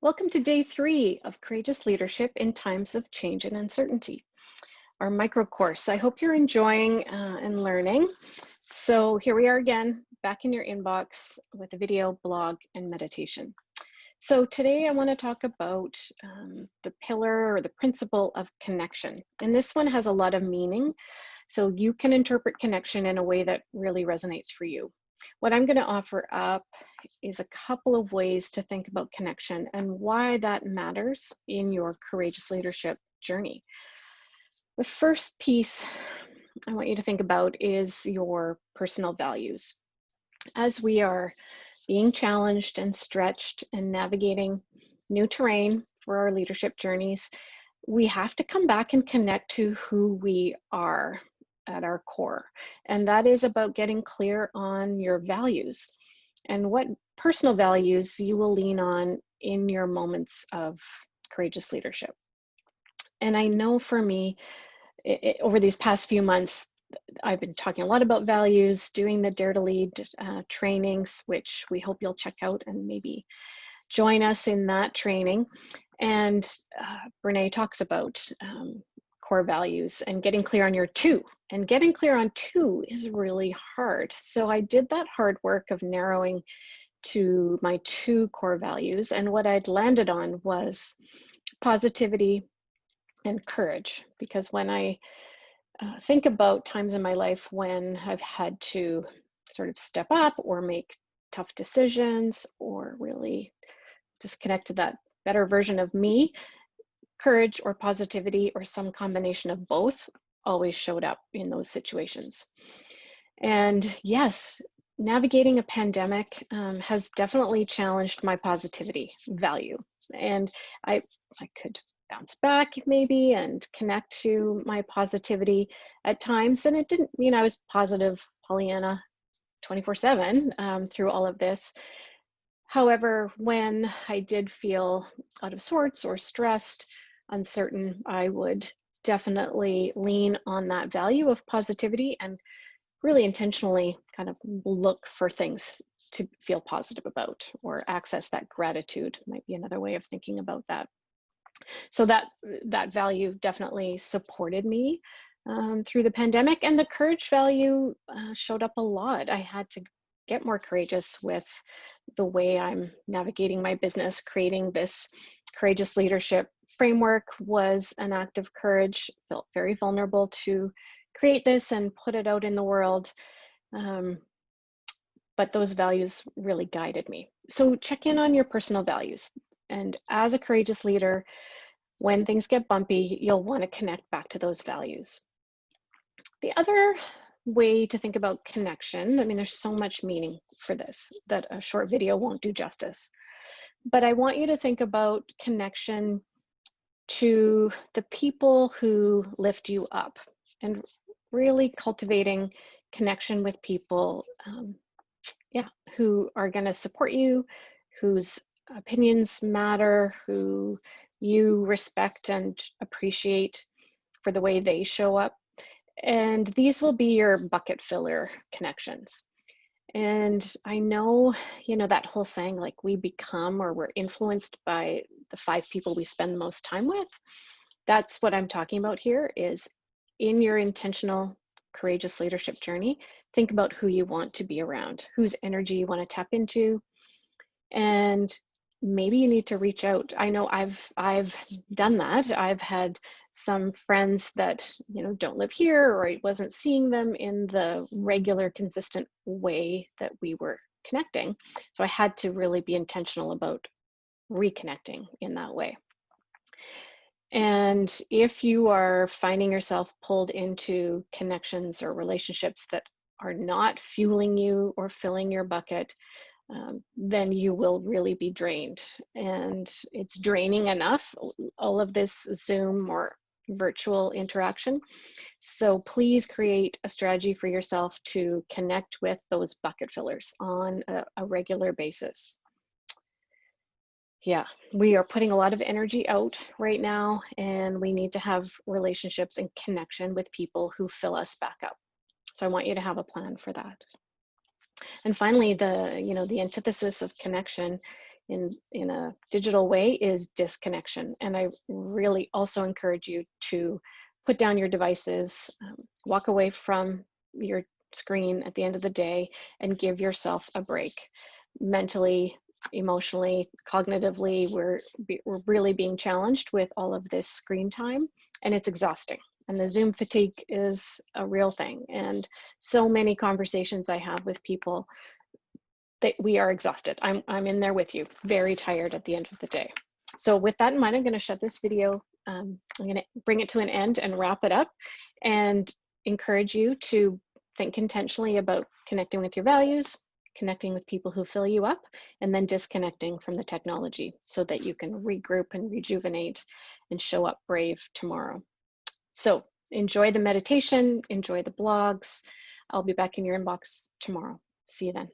Welcome to day 3 of Courageous Leadership in Times of Change and Uncertainty, our micro course. I hope you're enjoying and learning. So here we are again, back in your inbox with a video, blog, and meditation. So today I want to talk about the pillar or the principle of connection. And this one has a lot of meaning. So you can interpret connection in a way that really resonates for you. What I'm going to offer up is a couple of ways to think about connection and why that matters in your courageous leadership journey. The first piece I want you to think about is your personal values. As we are being challenged and stretched and navigating new terrain for our leadership journeys, we have to come back and connect to who we are at our core. And that is about getting clear on your values and what personal values you will lean on in your moments of courageous leadership. And I know for me, over these past few months, I've been talking a lot about values, doing the Dare to Lead trainings, which we hope you'll check out and maybe join us in that training. And Brene talks about core values and getting clear on your two. And getting clear on two is really hard. So I did that hard work of narrowing to my two core values. And what I'd landed on was positivity and courage. Because when I think about times in my life when I've had to sort of step up or make tough decisions or really just connect to that better version of me, courage or positivity or some combination of both always showed up in those situations. And yes, navigating a pandemic has definitely challenged my positivity value. And I could bounce back maybe and connect to my positivity at times. And it didn't, I was positive Pollyanna 24/7 through all of this. However, when I did feel out of sorts or stressed, uncertain, I would definitely lean on that value of positivity and really intentionally kind of look for things to feel positive about or access that gratitude might be another way of thinking about that. So that value definitely supported me through the pandemic, and the courage value showed up a lot. I had to get more courageous with the way I'm navigating my business. Creating this courageous leadership framework was an act of courage. Felt very vulnerable to create this and put it out in the world. But those values really guided me. So check in on your personal values. And as a courageous leader, when things get bumpy, you'll want to connect back to those values. The other way to think about connection, there's so much meaning for this that a short video won't do justice. But I want you to think about connection to the people who lift you up and really cultivating connection with people who are going to support you, whose opinions matter, who you respect and appreciate for the way they show up. And these will be your bucket filler connections. And I know, that whole saying, like we become or we're influenced by the 5 people we spend the most time with. That's what I'm talking about here is in your intentional, courageous leadership journey, think about who you want to be around, whose energy you want to tap into. And maybe you need to reach out. I know I've done that. I've had some friends that, don't live here, or I wasn't seeing them in the regular, consistent way that we were connecting. So I had to really be intentional about reconnecting in that way. And if you are finding yourself pulled into connections or relationships that are not fueling you or filling your bucket, then you will really be drained. And it's draining enough, all of this Zoom or virtual interaction. So please create a strategy for yourself to connect with those bucket fillers on a regular basis. Yeah, we are putting a lot of energy out right now, and we need to have relationships and connection with people who fill us back up. So I want you to have a plan for that. And finally, the antithesis of connection in a digital way is disconnection. And I really also encourage you to put down your devices, walk away from your screen at the end of the day and give yourself a break. Mentally, emotionally, cognitively, we're really being challenged with all of this screen time, and it's exhausting. And the Zoom fatigue is a real thing. And so many conversations I have with people that we are exhausted. I'm in there with you, very tired at the end of the day. So with that in mind, I'm going to shut this video. I'm going to bring it to an end and wrap it up and encourage you to think intentionally about connecting with your values, connecting with people who fill you up, and then disconnecting from the technology so that you can regroup and rejuvenate and show up brave tomorrow. So enjoy the meditation, enjoy the blogs. I'll be back in your inbox tomorrow. See you then.